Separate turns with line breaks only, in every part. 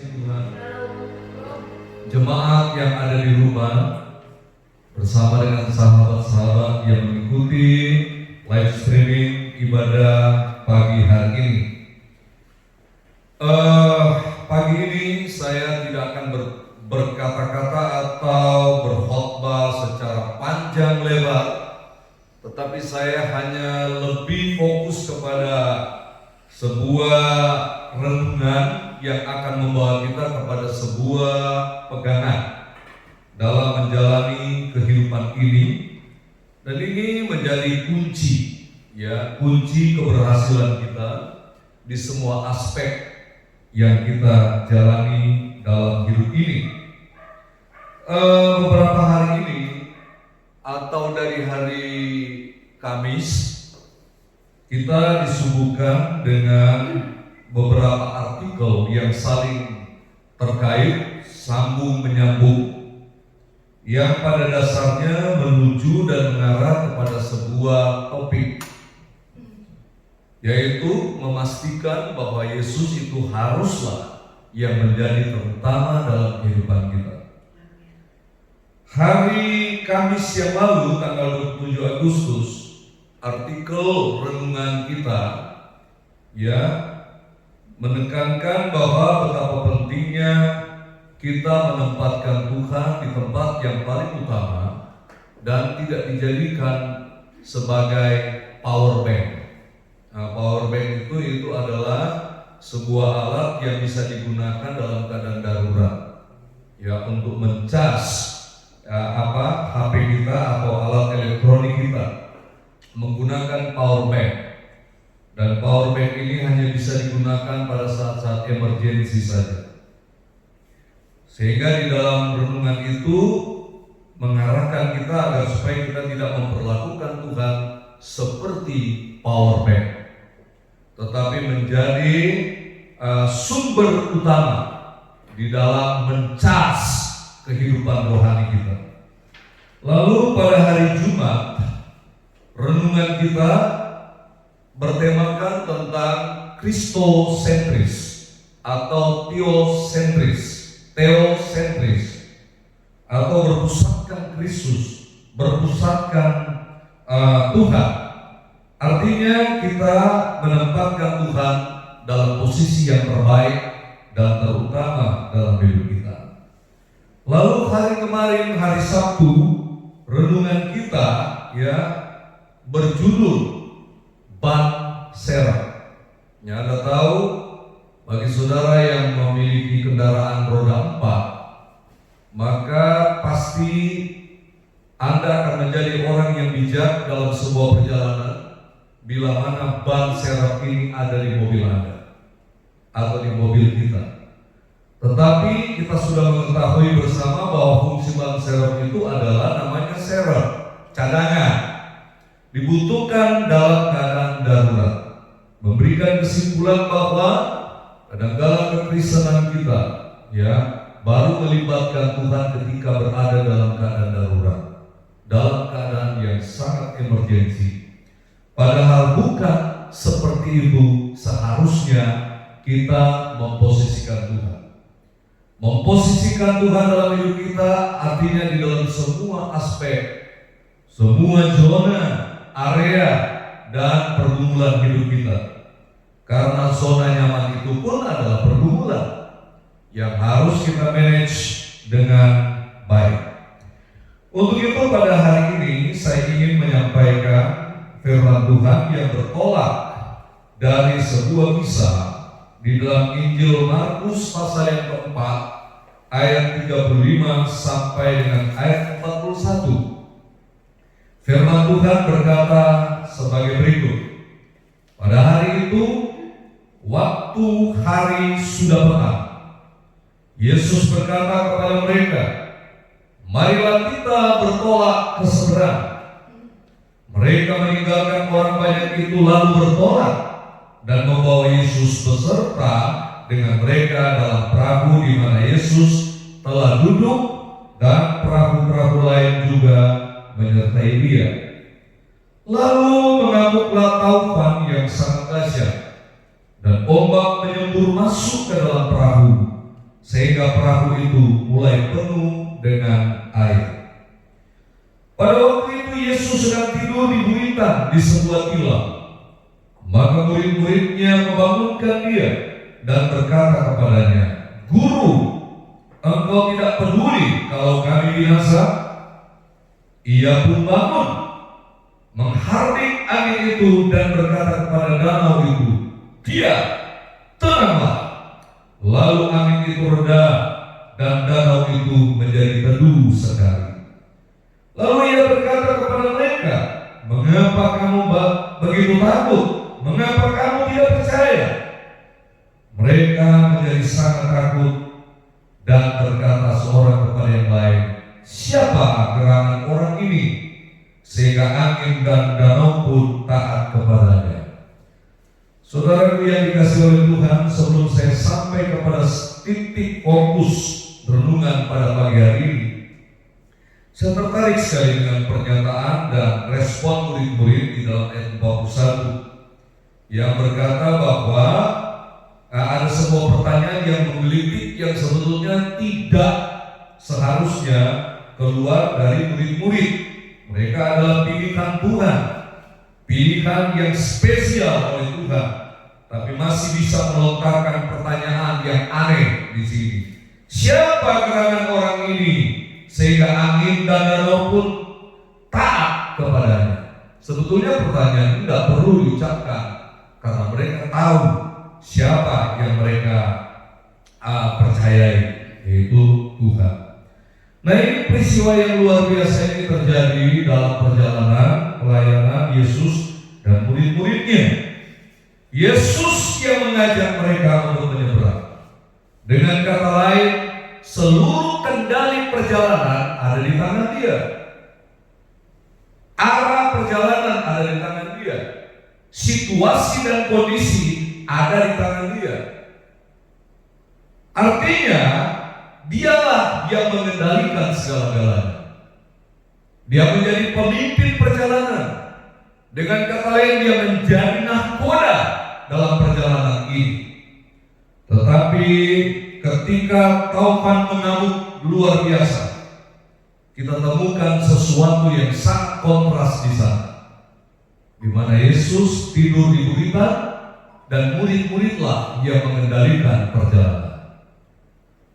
kasih Tuhan, jemaat yang ada di rumah bersama dengan sahabat-sahabat yang mengikuti live streaming ibadah pagi hari ini. Pagi ini saya tidak akan berkata-kata atau berkhotbah secara panjang lebar, tetapi saya hanya lebih fokus kepada sebuah renungan yang akan membawa kita kepada sebuah pegangan dalam menjalani kehidupan ini, dan ini menjadi kunci keberhasilan kita di semua aspek yang kita jalani dalam hidup ini. Beberapa hari ini atau dari hari Kamis, kita disuguhkan dengan beberapa artikel yang saling terkait, sambung menyambung, yang pada dasarnya menuju dan mengarah kepada sebuah topik, yaitu memastikan bahwa Yesus itu haruslah yang menjadi terutama dalam kehidupan kita. Hari Kamis yang lalu, tanggal 27 Agustus, artikel renungan kita menekankan bahwa betapa pentingnya kita menempatkan Tuhan di tempat yang paling utama dan tidak dijadikan sebagai power bank. Nah, power bank itu adalah sebuah alat yang bisa digunakan dalam keadaan darurat, untuk mencas HP kita atau alat elektronik kita menggunakan power bank. Dan power bank ini hanya bisa digunakan pada saat-saat emergensi saja. Sehingga di dalam renungan itu mengarahkan kita agar supaya kita tidak memperlakukan Tuhan seperti power bank, tetapi menjadi sumber utama di dalam mencas kehidupan rohani kita. Lalu pada hari Jumat, renungan kita bertemakan tentang Kristosentris atau teosentris atau berpusatkan Kristus, berpusatkan Tuhan. Artinya kita menempatkan Tuhan dalam posisi yang terbaik dan terutama dalam hidup kita. Lalu hari kemarin, hari Sabtu, renungan kita berjudul ban serep. Anda tahu, bagi saudara yang memiliki kendaraan roda 4, maka pasti Anda akan menjadi orang yang bijak dalam sebuah perjalanan bila mana ban serep ini ada di mobil Anda atau di mobil kita. Tetapi kita sudah mengetahui bersama bahwa fungsi ban serep itu adalah namanya serep, cadangan, dibutuhkan dalam keadaan darurat, memberikan kesimpulan bahwa kadang-kala kekristenan kita baru melibatkan Tuhan ketika berada dalam keadaan darurat, dalam keadaan yang sangat emergensi. Padahal bukan seperti itu seharusnya kita memposisikan Tuhan. Memposisikan Tuhan dalam hidup kita artinya di dalam semua aspek, semua zona, area, dan pergumulan hidup kita. Karena zona nyaman itu pun adalah pergumulan yang harus kita manage dengan baik. Untuk itu pada hari ini saya ingin menyampaikan firman Tuhan yang bertolak dari sebuah kisah di dalam Injil Markus pasal yang keempat ayat 35 sampai dengan ayat 41. Firman Tuhan berkata sebagai berikut. Pada hari itu, waktu hari sudah petang, Yesus berkata kepada mereka, "Marilah kita bertolak ke seberang." Mereka meninggalkan orang banyak itu lalu bertolak dan membawa Yesus beserta dengan mereka dalam perahu di mana Yesus telah duduk, dan perahu-perahu lain juga menyertai dia. Lalu mengamuklah taufan yang sangat dahsyat, dan ombak menyembur masuk ke dalam perahu, sehingga perahu itu mulai penuh dengan air. Pada waktu itu Yesus sedang tidur di buritan di sebuah tilam. Maka murid-muridnya membangunkan dia dan berkata kepadanya, "Guru, engkau tidak peduli kalau kami binasa?" Ia pun bangun, menghardik angin itu dan berkata kepada danau itu, "Diam, tenanglah." Lalu angin itu reda dan danau itu menjadi teduh sekali. Lalu ia berkata kepada mereka, "Mengapa kamu begitu takut? Mengapa kamu tidak percaya?" Mereka menjadi sangat takut dan berkata seorang kepada yang lain, "Siapa gerangan orang ini sehingga angin dan danau pun taat kepadanya?" Saudaraku yang dikasihi oleh Tuhan, sebelum saya sampai kepada titik fokus renungan pada pagi hari ini, saya tertarik sekali dengan pernyataan dan respon murid-murid di dalam ayat 41 yang berkata bahwa ada sebuah pertanyaan yang menggelitik yang sebetulnya tidak seharusnya keluar dari murid-murid. Mereka adalah pilihan Tuhan, pilihan yang spesial oleh Tuhan, tapi masih bisa melontarkan pertanyaan yang aneh di sini. Siapa gerangan orang ini sehingga angin dan danau pun taat kepadanya? Sebetulnya pertanyaan ini tidak perlu diucapkan karena mereka tahu siapa yang mereka percayai, yaitu Tuhan. Nah, ini peristiwa yang luar biasa ini terjadi dalam perjalanan pelayanan Yesus dan murid-muridnya. Yesus yang mengajak mereka untuk menyeberang. Dengan kata lain, seluruh kendali perjalanan ada di tangan Dia. Arah perjalanan ada di tangan Dia. Situasi dan kondisi ada di tangan Dia. Artinya, Dialah yang mengendalikan segala-galanya. Dia menjadi pemimpin perjalanan. Dengan kata lain, Dia menjadi nahkoda dalam perjalanan ini. Tetapi ketika taufan mengamuk luar biasa, kita temukan sesuatu yang sangat kontras di sana, di mana Yesus tidur di buritan dan murid-muridlah yang mengendalikan perjalanan.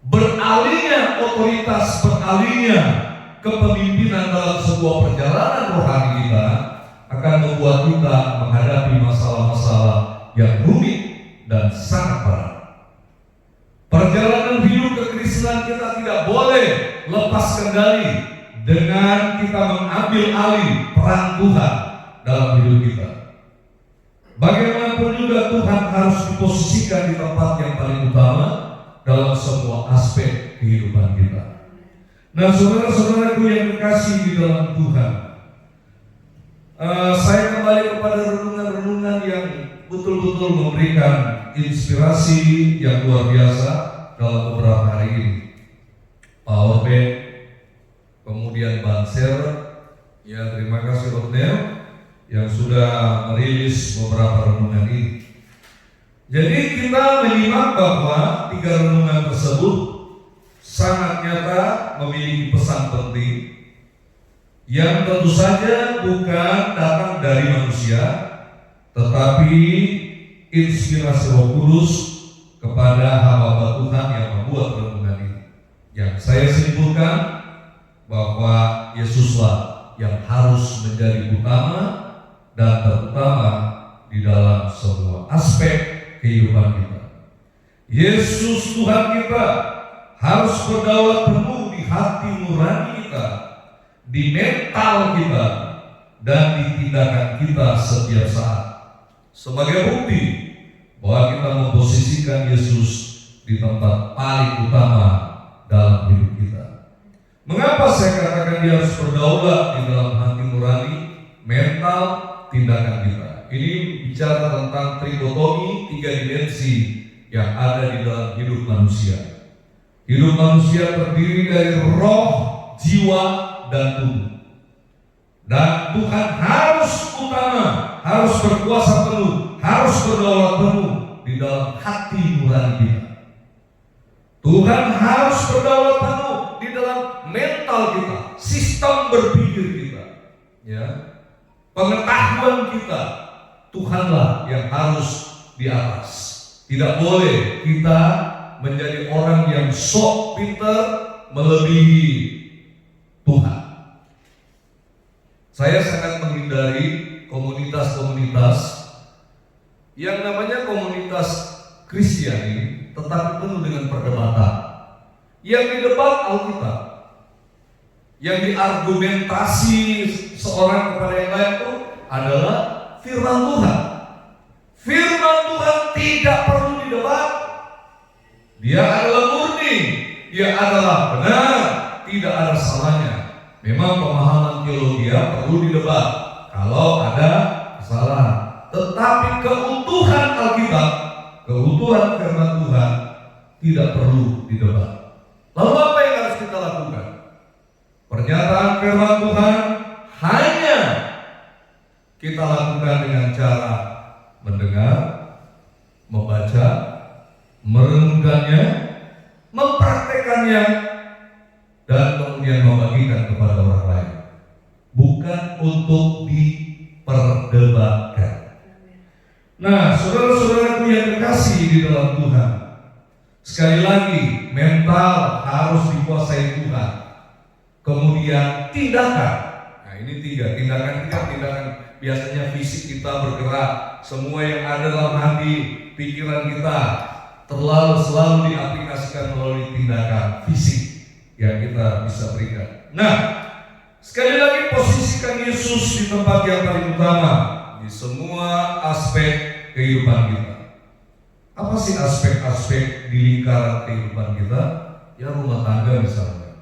Beralihnya otoritas, beralihnya kepemimpinan dalam sebuah perjalanan rohani kita akan membuat kita menghadapi masalah-masalah yang rumit dan sangat berat. Perjalanan hidup kekristenan kita tidak boleh lepas kendali dengan kita mengambil alih peran Tuhan dalam hidup kita. Bagaimanapun juga Tuhan harus diposisikan di tempat yang paling utama dalam semua aspek kehidupan kita. Nah, saudara-saudaraku yang dikasihi di dalam Tuhan, saya kembali kepada renungan-renungan yang betul-betul memberikan inspirasi yang luar biasa dalam beberapa hari ini. Powerbank, kemudian banser, ya terima kasih Dr. yang sudah merilis beberapa renungan ini. Jadi kita menyimak bahwa 3 renungan tersebut sangat nyata memiliki pesan penting yang tentu saja bukan datang dari manusia, tetapi inspirasi Roh Kudus kepada hamba Tuhan yang membuat renungan ini. Yang saya simpulkan bahwa Yesuslah yang harus menjadi utama dan terutama di dalam semua aspek kehidupan kita. Yesus Tuhan kita harus berdaulat penuh di hati nurani kita, di mental kita, dan di tindakan kita setiap saat. Sebagai bukti bahwa kita memposisikan Yesus di tempat paling utama dalam hidup kita. Mengapa saya katakan dia harus berdaulat di dalam hati nurani, mental, tindakan kita? Ini bicara tentang trikotomi, 3 dimensi yang ada di dalam hidup manusia. Hidup manusia terdiri dari roh, jiwa, dan tubuh. Dan Tuhan harus utama, harus berkuasa penuh, harus berdaulat penuh di dalam hati nurani kita. Tuhan harus berdaulat penuh di dalam mental kita, sistem berpikir kita, ya, pengetahuan kita. Tuhanlah yang harus di atas. Tidak boleh kita menjadi orang yang sok pintar melebihi Tuhan. Saya sangat menghindari komunitas-komunitas yang namanya komunitas Kristiani, tetapi penuh dengan perdebatan. Yang didebat Alkitab, yang diargumentasi seorang kepada yang lain itu adalah firman Tuhan. Firman Tuhan tidak perlu didebat. Dia adalah murni, dia adalah benar, tidak ada salahnya. Memang pemahaman teologi perlu didebat kalau ada kesalahan. Tetapi keutuhan Alkitab, keutuhan firman Tuhan tidak perlu didebat. Lalu apa yang harus kita lakukan? Pernyataan firman Tuhan hanya kita lakukan dengan cara mendengar, membaca, merenungkannya, mempraktekannya, dan kemudian membagikan kepada orang lain. Bukan untuk diperdebatkan. Nah, saudara-saudaraku yang terkasih di dalam Tuhan, sekali lagi, mental harus dikuasai Tuhan. Kemudian tindakan. Nah, ini tindakan biasanya fisik kita bergerak, semua yang ada dalam hati, pikiran kita selalu diaplikasikan melalui tindakan fisik yang kita bisa berikan. Nah, sekali lagi posisikan Yesus di tempat yang paling utama di semua aspek kehidupan kita. Apa sih aspek-aspek di lingkaran kehidupan kita? Ya, rumah tangga misalnya.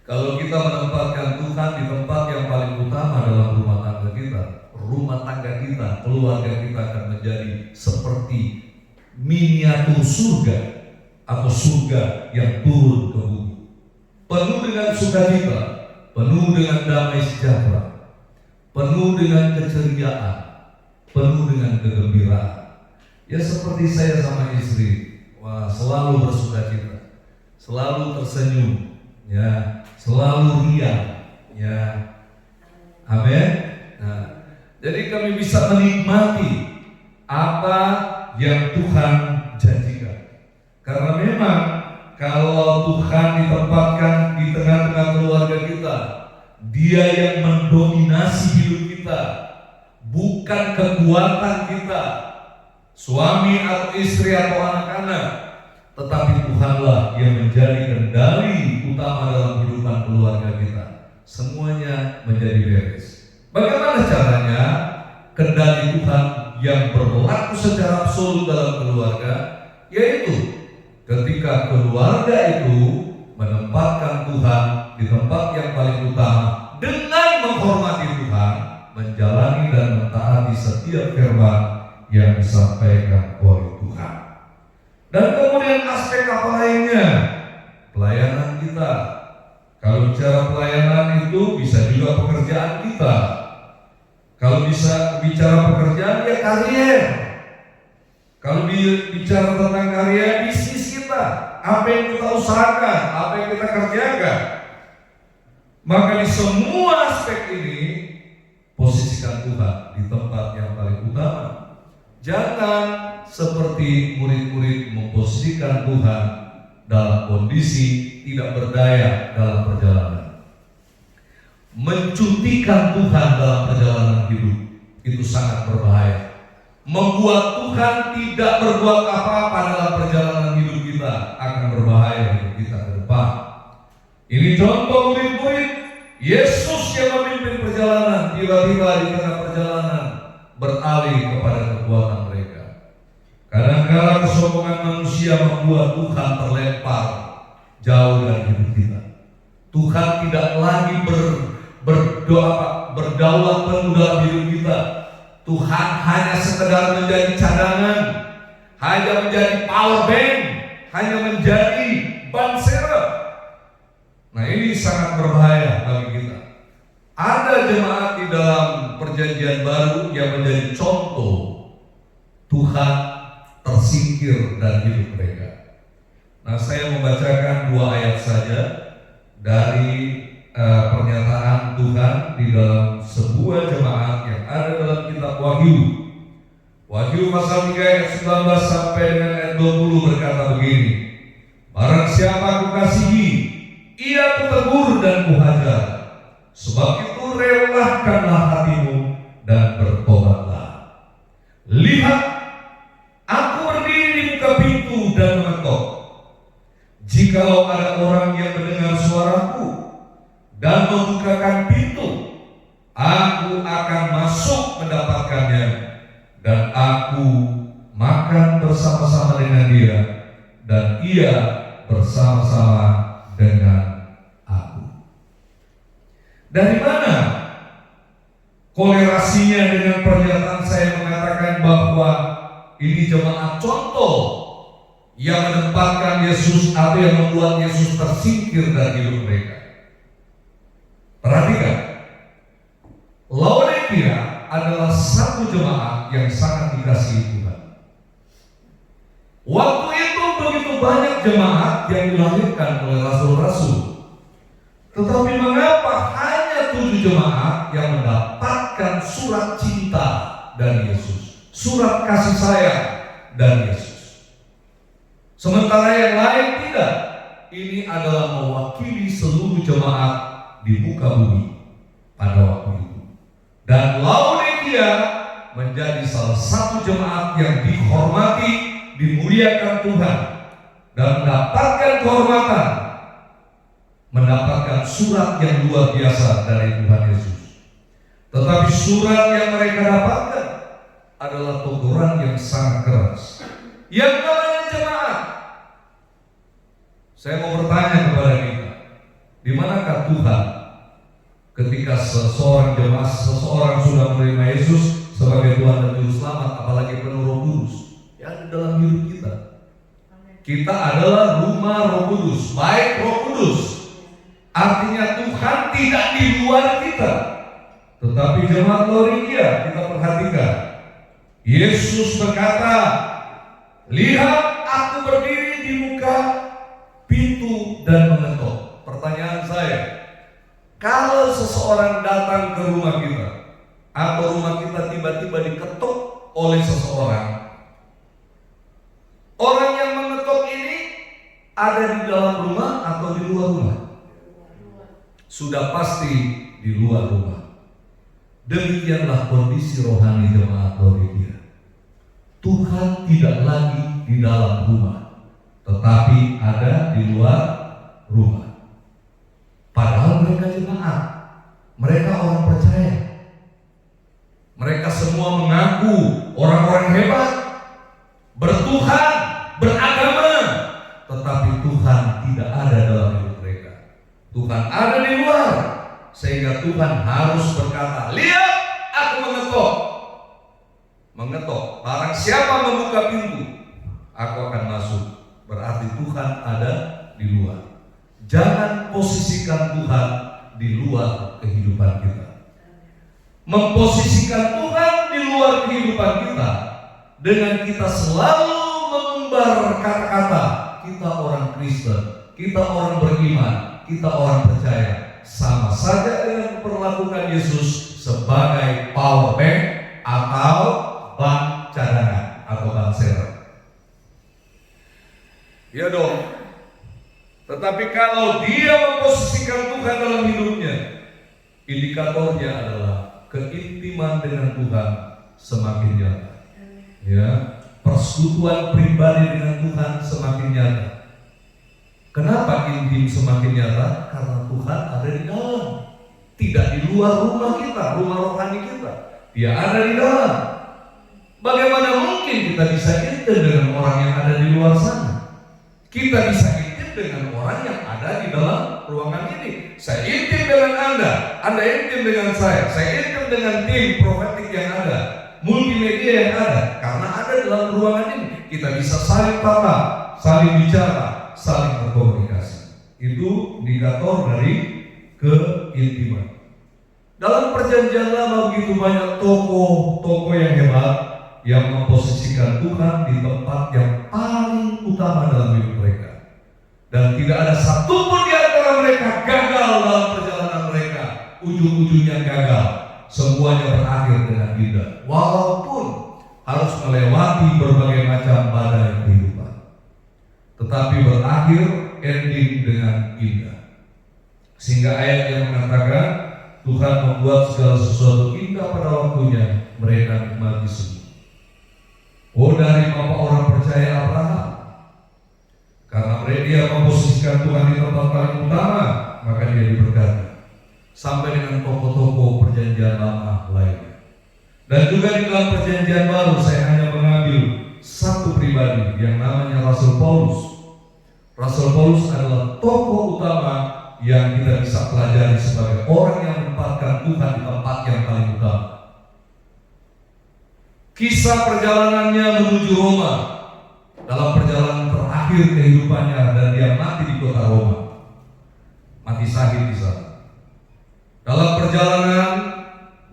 Kalau kita menempatkan Tuhan di tempat yang paling utama dalam rumah tangga kita, keluarga kita akan menjadi seperti miniatur surga atau surga yang turun ke bumi. Penuh dengan sukacita, penuh dengan damai sejahtera, penuh dengan keceriaan, penuh dengan kegembiraan. Ya, seperti saya sama istri, selalu bersukacita, selalu tersenyum, ya, selalu riang, ya, amin. Nah, jadi kami bisa menikmati apa yang Tuhan janjikan. Karena memang kalau Tuhan ditempatkan di tengah-tengah keluarga kita, Dia yang mendominasi hidup kita, bukan kekuatan kita, suami atau istri atau anak-anak, tetapi Tuhanlah yang menjadi kendali utama dalam kehidupan keluarga kita. Semuanya menjadi beres. Bagaimana caranya kendali Tuhan yang berlaku secara absolut dalam keluarga? Yaitu ketika keluarga itu menempatkan Tuhan di tempat yang paling utama dengan menghormati Tuhan, menjalani dan mentaati setiap firman yang disampaikan oleh Tuhan. Dan kemudian aspek apa lainnya? Pelayanan kita. Kalau bicara pelayanan itu bisa juga pekerjaan kita. Kalau bisa bicara pekerjaan, ya karier. Kalau bicara tentang karier, bisnis kita, apa yang kita usahakan, apa yang kita kerjakan. Maka di semua aspek ini posisikan Tuhan di tempat yang paling utama. Jangan seperti murid-murid memposisikan Tuhan dalam kondisi tidak berdaya dalam perjalanan. Mencutikan Tuhan dalam perjalanan hidup itu sangat berbahaya. Membuat Tuhan tidak berbuat apa-apa dalam perjalanan hidup kita akan berbahaya hidup kita ke depan. Ini contoh murid-murid Yesus yang memimpin perjalanan, tiba-tiba di tengah perjalanan beralih kepada kekuatan mereka. Kadang-kadang kesombongan manusia membuat Tuhan terlempar jauh dari hidup kita. Tuhan tidak lagi berdaulat penuh dalam hidup kita. Tuhan hanya sekedar menjadi cadangan, hanya menjadi power bank, hanya menjadi ban serep. Nah, ini sangat berbahaya bagi kita. Ada jemaat di dalam perjanjian baru yang menjadi contoh Tuhan tersingkir dari hidup mereka. Nah, saya membacakan 2 ayat saja dari pernyataan Tuhan di dalam sebuah jemaat yang ada dalam kitab Wahyu. Wahyu pasal 3 ayat 19 sampai dengan ayat 20 berkata begini: Barang siapa aku kasihi, ia kutegur dan kuhajar. Sebab itu relahkanlah hatimu dan bertobatlah. Lihat, aku berdiri di muka pintu dan mengetok. Jikalau ada orang yang mendengar suaraku dan membukakan pintu, aku akan masuk mendapatkannya, dan aku makan bersama-sama dengan dia, dan ia bersama-sama dengan aku. Dari mana kolerasinya dengan pernyataan saya mengatakan bahwa ini jemaat contoh yang menempatkan Yesus atau yang membuat Yesus tersingkir dari hidup mereka? Perhatikan, Laodikia adalah satu jemaat yang sangat dikasihi Tuhan. Waktu itu begitu banyak jemaat yang dilahirkan oleh rasul-rasul, tetapi mengapa hanya 7 jemaat yang mendapatkan surat cinta dari Yesus, surat kasih sayang dari Yesus? Sementara yang lain tidak. Ini adalah mewakili seluruh jemaat di muka bumi pada waktu itu. Dan Laodikia menjadi salah satu jemaat yang dihormati, dimuliakan Tuhan, dan mendapatkan kehormatan, mendapatkan surat yang luar biasa dari Tuhan Yesus. Tetapi surat yang mereka dapatkan adalah teguran yang sangat keras. Yang namanya jemaat. Saya mau bertanya kepada kita, di manakah Tuhan ketika seseorang sudah menerima Yesus sebagai Tuhan dan Juru Selamat, apalagi penuh Roh Kudus yang ada dalam hidup kita? Kita adalah rumah Roh Kudus, baik Roh Kudus. Artinya Tuhan tidak di luar kita. Tetapi jemaat Laodikia, kita perhatikan, Yesus berkata, lihat, aku berdiri di muka pintu dan mengetok. Pertanyaan saya, kalau seseorang datang ke rumah kita, atau rumah kita tiba-tiba diketok oleh seseorang, orang yang mengetok ini ada di dalam rumah atau di luar rumah? Sudah pasti di luar rumah. Demikianlah kondisi rohani jemaat Laodikia. Tuhan tidak lagi di dalam rumah, tetapi ada di luar rumah. Padahal mereka jemaat, mereka orang percaya, mereka semua mengaku orang-orang hebat, bertuhan, beragama, tetapi Tuhan tidak ada dalam hidup mereka. Tuhan ada di luar, sehingga Tuhan harus berkata, lihat, aku mengetok. Mengetok, barang siapa membuka pintu, aku akan masuk. Berarti Tuhan ada di luar. Jangan posisikan Tuhan di luar kehidupan kita. Memposisikan Tuhan di luar kehidupan kita dengan kita selalu mengumbar kata-kata kita orang Kristen, kita orang beriman, kita orang percaya, sama saja dengan memperlakukan Yesus sebagai power bank atau ban cadangan atau ban serep. Ya dong. Tetapi kalau dia memposisikan Tuhan dalam hidupnya, indikatornya adalah keintiman dengan Tuhan semakin nyata. Ya, persekutuan pribadi dengan Tuhan semakin nyata. Kenapa intim semakin nyata? Karena Tuhan ada di dalam, tidak di luar rumah kita, rumah rohani kita. Dia ada di dalam. Bagaimana mungkin kita bisa intim dengan orang yang ada di luar sana? Kita bisa intim dengan orang yang ada di dalam ruangan ini. Saya intim dengan Anda intim dengan saya intim dengan tim profetik yang ada, multimedia yang ada, karena ada dalam ruangan ini. Kita bisa saling tatap, saling bicara, saling berkomunikasi. Itu indikator dari keintiman. Dalam perjanjian lama begitu banyak tokoh-tokoh yang hebat yang memposisikan Tuhan di tempat yang paling utama dalam hidup mereka. dan tidak ada satupun di antara mereka gagal dalam perjalanan mereka. Ujung-ujungnya gagal, semuanya berakhir dengan indah, walaupun harus melewati berbagai macam badai kehidupan, tetapi berakhir ending dengan indah. Sehingga ayat yang mengatakan Tuhan membuat segala sesuatu indah pada waktunya, mereka nikmati semua. Oh, dari bapak orang percaya Abraham, karena dia memposisikan Tuhan di tempat paling utama, maka dia diberkati. Sampai dengan tokoh-tokoh perjanjian lama lainnya. Dan juga di dalam perjanjian baru saya hanya mengambil satu pribadi yang namanya Rasul Paulus. Rasul Paulus adalah tokoh utama yang kita bisa pelajari sebagai orang yang menempatkan Tuhan di tempat yang paling utama. Kisah perjalanannya menuju Roma, dalam perjalanan terakhir kehidupannya, dan dia mati di kota Roma, mati syahid di sana. Dalam perjalanan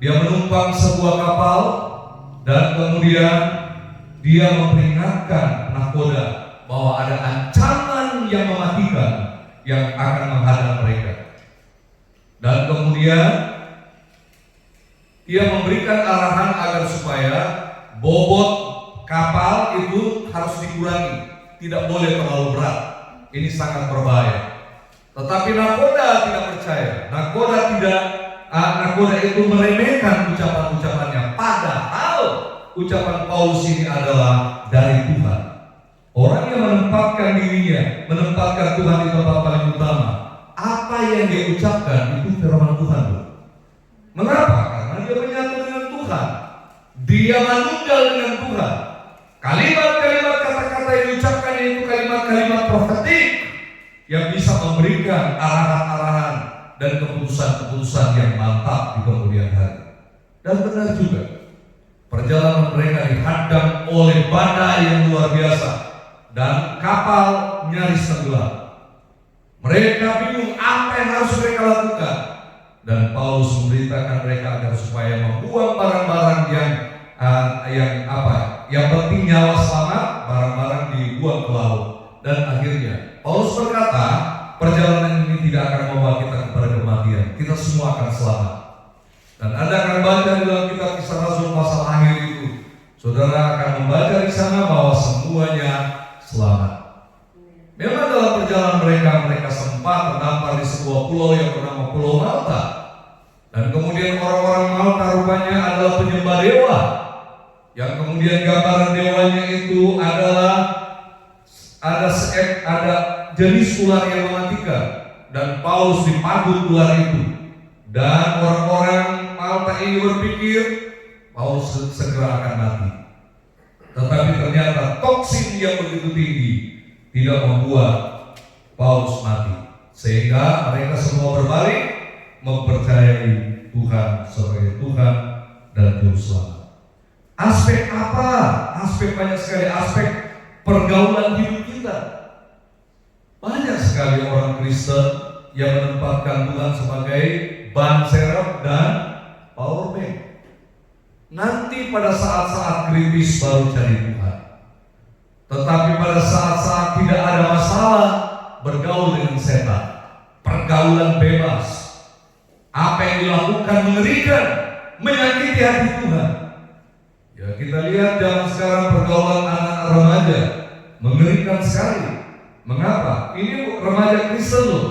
dia menumpang sebuah kapal, dan kemudian dia memperingatkan nahkoda bahwa ada ancaman yang mematikan yang akan menghadang mereka. Dan kemudian dia memberikan arahan agar supaya bobot kapal itu harus dikurangi, tidak boleh terlalu berat. Ini sangat berbahaya. Tetapi nahkoda tidak percaya. Nahkoda itu meremehkan ucapan-ucapannya. Padahal ucapan Paulus ini adalah dari Tuhan. Orang yang menempatkan dirinya, menempatkan Tuhan di tempat paling utama, apa yang dia ucapkan itu firman Tuhan. Mengapa? Karena dia menyatu dengan Tuhan. Dia manunggal dengan Tuhan. Kalimat-kalimat, kata-kata yang diucapkan itu kalimat-kalimat profetik yang bisa memberikan arahan-arahan dan keputusan-keputusan yang mantap di kemudian hari. Dan benar juga, perjalanan mereka dihadang oleh badai yang luar biasa dan kapal nyaris tenggelam. Mereka bingung apa yang harus mereka lakukan, dan Paulus memberitakan mereka agar supaya membuang barang-barang yang penting nyawa selamat, barang-barang dibuang ke laut. Dan akhirnya Paulus berkata, perjalanan ini tidak akan membawa kita kepada kematian. Kita semua akan selamat. Dan Anda akan baca di dalam kitab Kisah Rasul pasal akhir itu, saudara akan membaca di sana bahwa semuanya selamat. Memang dalam perjalanan mereka sempat terdampar di sebuah pulau yang bernama Pulau Malta. Dan kemudian orang-orang Malta rupanya adalah penyembah dewa, yang kemudian gambaran dewanya itu adalah ada jenis ular yang mematikan, dan Paulus dipagut ular itu. Dan orang-orang Malta ini berpikir Paulus segera akan mati. Tetapi ternyata toksin yang begitu tinggi tidak membuat Paulus mati, sehingga mereka semua berbalik mempercayai Tuhan sebagai Tuhan dan Juru Selamat. Aspek apa? Aspek banyak sekali aspek pergaulan hidup kita. Banyak sekali orang Kristen yang menempatkan Tuhan sebagai ban serep dan power bank. Nanti pada saat-saat kritis baru cari Tuhan. Tetapi pada saat-saat tidak ada masalah, bergaul dengan setan. Pergaulan bebas. Apa yang dilakukan mengerikan, menyakiti hati Tuhan. Ya, kita lihat zaman sekarang pergaulan anak remaja mengerikan sekali. Mengapa? Ini remaja Kristen loh.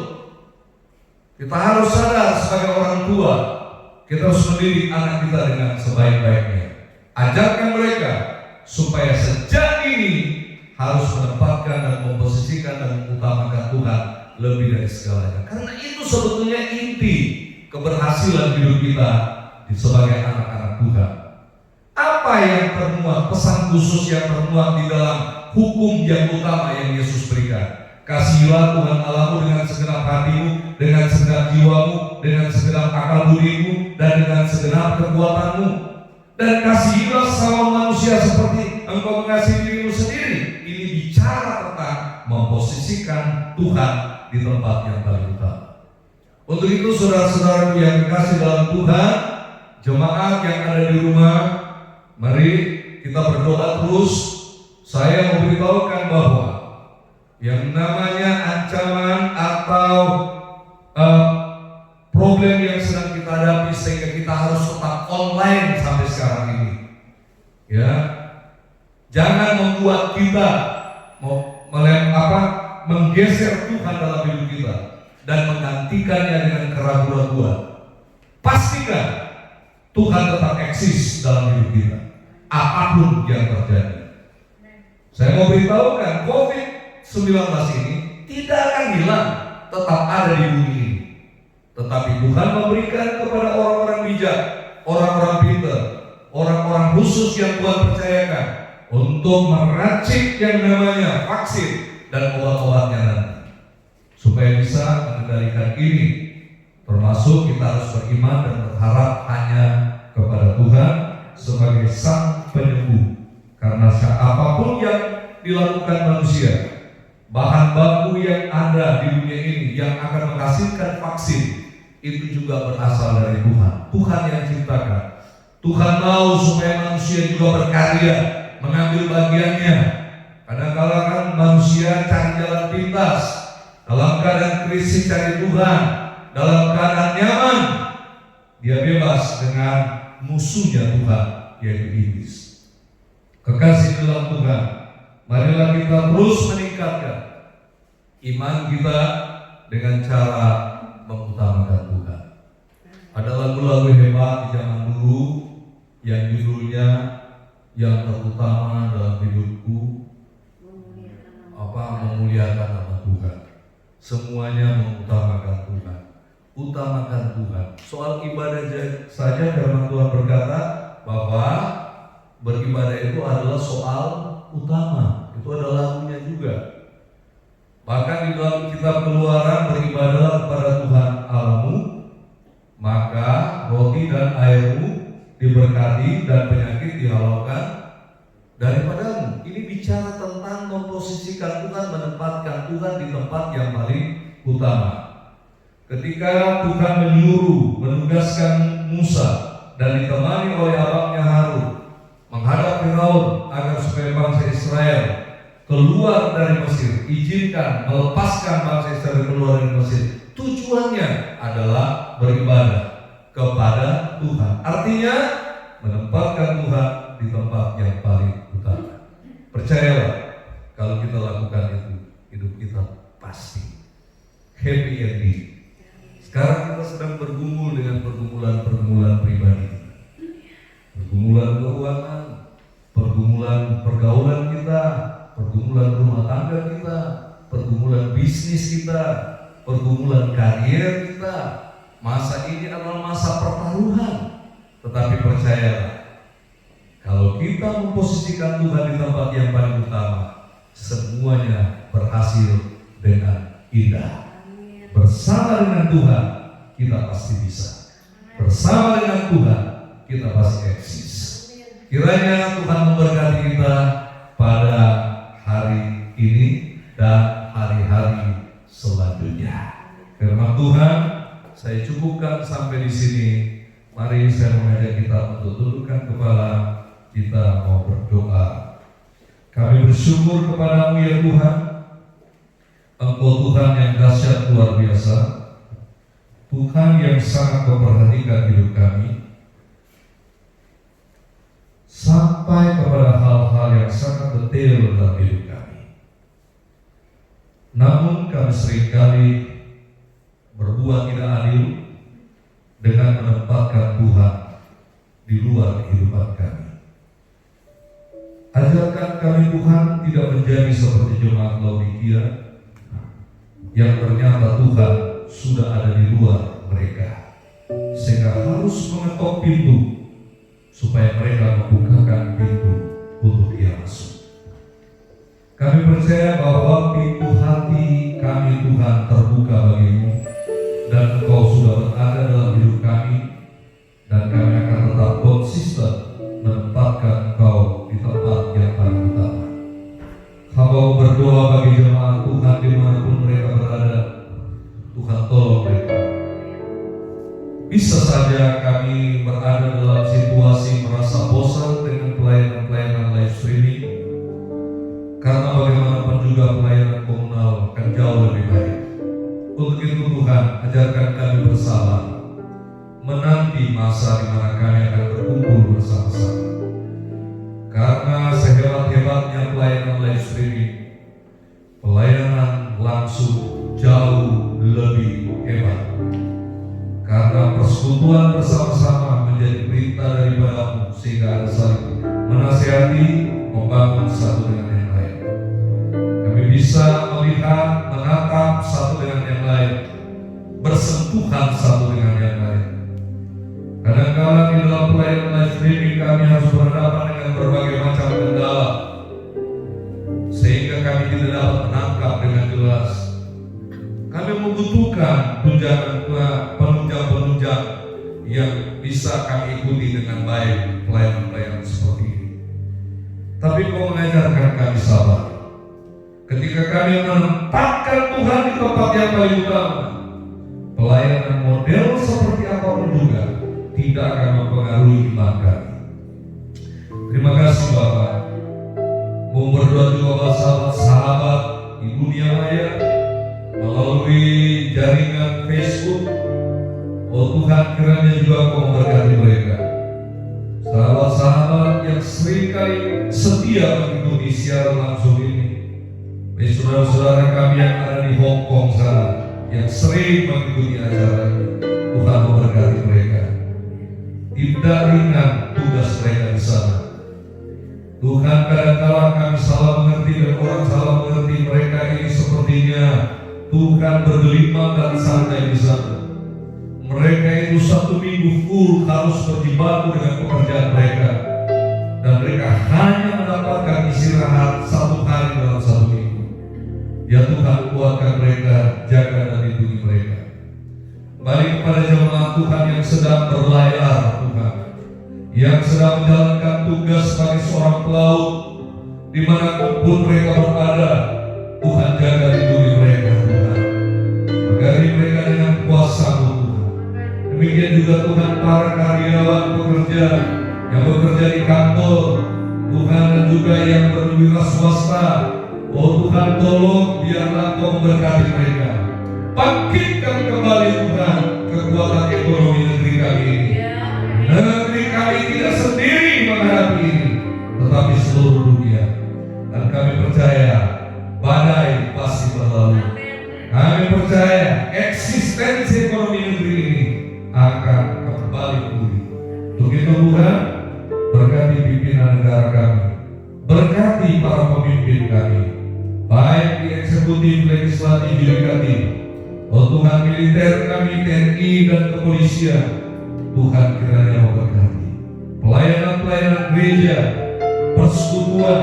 Kita harus sadar sebagai orang tua, kita harus mendidik anak kita dengan sebaik-baiknya. Ajarkan mereka supaya sejak ini harus menempatkan dan memposisikan dan mengutamakan Tuhan lebih dari segalanya. Karena itu sebetulnya inti keberhasilan hidup kita sebagai anak-anak Tuhan. Apa yang termuat, pesan khusus yang termuat di dalam hukum yang utama yang Yesus berikan? Kasihilah Tuhan Allahmu dengan segenap hatimu, dengan segenap jiwamu, dengan segenap akal budimu, dan dengan segenap kekuatanmu. Dan kasihilah sama manusia seperti engkau mengasihi dirimu sendiri. Ini bicara tentang memposisikan Tuhan di tempat yang paling utama. Untuk itu saudara-saudaraku yang dikasih dalam Tuhan, jemaat yang ada di rumah, mari kita berdoa terus. Saya memberitahukan bahwa Yang namanya ancaman atau problem yang sedang kita hadapi sehingga kita harus tetap online sampai sekarang ini. Ya, jangan membuat kita menggeser Tuhan dalam hidup kita dan menggantikannya dengan keraguan-keraguan. Pastikan Tuhan tetap eksis dalam hidup kita, apapun yang terjadi. Saya mau beritahukan, COVID-19 ini tidak akan hilang, tetap ada di bumi ini. Tetapi Tuhan memberikan kepada orang-orang bijak, orang-orang pintar, orang-orang khusus yang Tuhan percayakan untuk meracik yang namanya vaksin dan obat-obatnya nanti, supaya bisa mengendalikan ini. Termasuk kita harus beriman dan berharap hanya kepada Tuhan sebagai Sang Penyembuh. Karena apapun yang dilakukan manusia, bahan baku yang ada di dunia ini yang akan menghasilkan vaksin, itu juga berasal dari Tuhan. Tuhan yang ciptakan. Tuhan mau supaya manusia juga berkarya, mengambil bagiannya. Kadang-kala kan manusia cari jalan pintas, dalam keadaan krisis cari Tuhan, dalam keadaan nyaman dia bebas dengan musuhnya Tuhan, yaitu iblis. Kekasih dalam Tuhan, marilah kita terus meningkatkan iman kita dengan cara mengutamakan Tuhan. Ada lagu-lagu hebat di zaman dulu yang judulnya yang terutama dalam hidupku memuliakan nama Tuhan. Semuanya mengutamakan Tuhan. Utamakan Tuhan. Soal ibadah saja firman Tuhan berkata bahwa beribadah itu adalah soal utama. Itu adalah lagunya juga. Bahkan di dalam kitab Keluaran, beribadah kepada Tuhan Allahmu, maka roti dan airmu diberkati dan penyakit dihalaukan daripadamu. Ini bicara tentang memposisikan Tuhan, menempatkan Tuhan di tempat yang paling utama. Ketika Tuhan menugaskan Musa dan ditemani oleh abangnya Harun menghadap Firaun agar supaya bangsa Israel keluar dari Mesir, izinkan melepaskan bangsa Israel keluar dari Mesir. Tujuannya adalah beribadah kepada Tuhan. Artinya menempatkan Tuhan di tempat yang paling utama. Percayalah, kalau kita lakukan itu, hidup kita pasti happy ending. Sekarang kita sedang bergumul dengan pergumulan pribadi, pergumulan keuangan, pergumulan pergaulan kita, pergumulan rumah tangga kita, pergumulan bisnis kita, pergumulan karier kita. Masa ini adalah masa pertaruhan. Tetapi percayalah, kalau kita memposisikan Tuhan di tempat yang paling utama, semuanya berhasil dengan indah. Bersama dengan Tuhan kita pasti bisa. Bersama dengan Tuhan kita pasti eksis. Kiranya Tuhan memberkati kita pada hari ini dan hari-hari selanjutnya. Firman Tuhan saya cukupkan sampai di sini. Mari saya mengajak kita untuk tundukkan kepala, kita mau berdoa. Kami bersyukur kepadamu ya Tuhan. Engkau Tuhan yang dahsyat luar biasa, Tuhan yang sangat memperhatikan hidup kami, sampai kepada hal-hal yang sangat detail dalam hidup kami. Namun kami seringkali berbuat tidak adil dengan menempatkan Tuhan di luar kehidupan kami. Ajarkan kami Tuhan tidak menjadi seperti jemaat Laodikia yang ternyata Tuhan sudah ada di luar mereka, sehingga harus mengetok pintu supaya mereka membukakan pintu untuk dia masuk. Kami percaya bahwa pintu hati kami Tuhan terbuka bagimu, dan Engkau sudah berada dalam hidup kami, dan kami akan tetap konsisten menempatkan Engkau di tempat yang paling utama. Hamba berdoa bagi jemaat Tuhan dimanapun mereka berada. Tuhan tolong mereka. Bisa saja kami berada dalam situasi merasa bosan dengan pelayanan-pelayanan live streaming, karena bagaimanapun juga pelayanan komunitas ajarkan kami bersabar, menanti masa di mana kami akan berkumpul bersama-sama. Karena sehebat-hebatnya pelayanan live streaming, pelayanan langsung jauh lebih hebat. Karena persekutuan bersama-sama menjadi perintah daripada-Mu, sehingga ada saling menasihati, membangun satu dengan yang lain. Kami bisa melihat, menatap satu dengan yang lain, bersentuhan satu dengan yang lain. Kadang-kadang di dalam pelayanan live streaming kami harus berhadapan dengan berbagai macam kendala, sehingga kami tidak dapat menangkap dengan jelas. Kami membutuhkan penunjang-penunjang yang bisa kami ikuti dengan baik pelayanan-pelayanan seperti ini. Tapi Kau mengajarkan kami sabar. Ketika kami menempatkan Tuhan di tempat yang paling utama, pelayanan model seperti apapun juga tidak akan mempengaruhi iman kami. Terima kasih Bapak. Mau berdoa juga buat sahabat-sahabat di dunia maya melalui jaringan Facebook. Oh Tuhan, kiranya juga Kau memberkati mereka. Sahabat-sahabat yang seringkali setia mengikuti siaran langsung ini. Saudara-saudara kami yang ada di Hong Kong sana, yang sering mengikuti acara ini, Tuhan memberkati mereka. Tidak ringan tugas mereka di sana. Tuhan, kadang-kadang kami salah mengerti dan orang salah mengerti mereka ini sepertinya Tuhan bergelimang dan santai di sana. Mereka itu 1 minggu full harus berjibaku dengan pekerjaan mereka, dan mereka hanya mendapatkan istirahat 1 hari dalam 1 minggu. Ya Tuhan, kuatkan mereka, jaga dan lindungi mereka. Balik kepada jemaat Tuhan yang sedang berlayar, Tuhan, yang sedang menjalankan tugas sebagai seorang pelaut, dimanapun mereka berada. Tuhan, jaga lindungi mereka, Tuhan. Pagari mereka dengan kuasa-Mu, Tuhan. Demikian juga Tuhan para karyawan pekerja yang bekerja di kantor, Tuhan, dan juga yang berwira swasta. Oh Tuhan, tolong biarlah Kau memberkati mereka. Bangkitkan kembali Tuhan kekuatan ekonomi negeri kami ini. Negeri kami tidak sendiri menghadapi ini, tetapi seluruh dunia. Dan kami percaya badai pasti berlalu. Kami percaya eksistensi ekonomi negeri ini akan kembali pulih. Untuk itu Tuhan, berkati pimpinan negara kami, berkati para pemimpin kami, baik di eksekutif, legislatif, yudikatif. Oh Tuhan, militer kami, TNI dan kepolisian, Tuhan kiranya memberkati pelayanan-pelayanan gereja, persekutuan,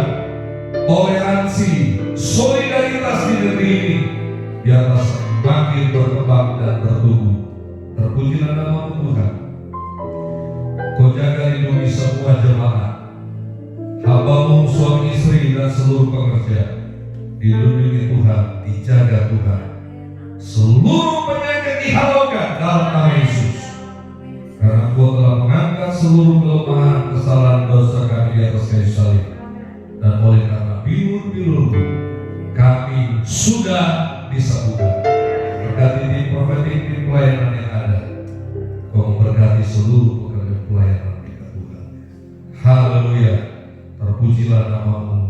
toleransi, solidaritas di negeri ini, biarlah semakin berkembang dan bertumbuh. Terpujilah nama Tuhan. Kau jaga lindungi semua jemaat, hamba-Mu, suami istri dan seluruh pekerja. Dilindungi Tuhan, dijaga Tuhan. Seluruh penyakit dihalaukan dalam nama Yesus. Karena Kau telah mengangkat seluruh kelemahan, kesalahan, dosa kami di atas kayu salib. Dan oleh karena bilur-bilur kami sudah disembuhkan. Berkati tim profetik, tim pelayanan yang ada. Kau memberkati seluruh pekerja pelayanan kita Tuhan. Haleluya. Terpujilah nama-Mu.